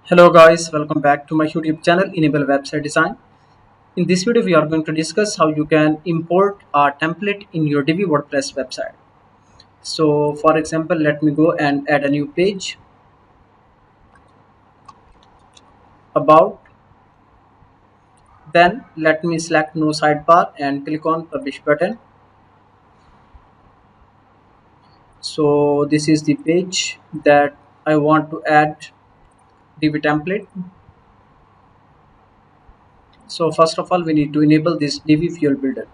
Hello guys, welcome back to my YouTube channel Enable Website Design. In this video we are going to discuss how you can import a template in your Divi WordPress website. So for example, let me go and add a new page about, then let me select no sidebar and click on publish button. So this is the page that I want to add Divi template. So first of all we need to enable this Divi fuel builder.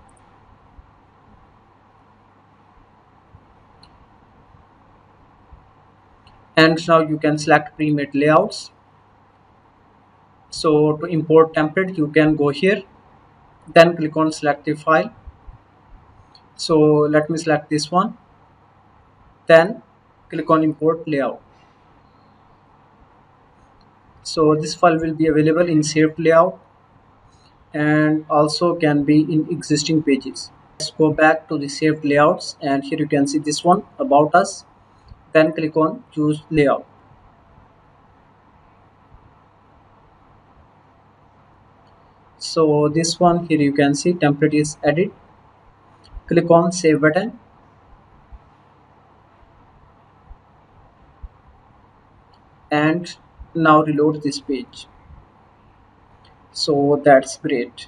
And now you can select pre-made layouts. So to import template you can go here, then click on select the file. So let me select this one, then click on import layout. So this file will be available in saved layout and also can be in existing pages. Let's go back to the saved layouts, and here you can see this one about us, then click on choose layout. So this one here you can see template is added. Click on save button, and now reload this page. So that's great.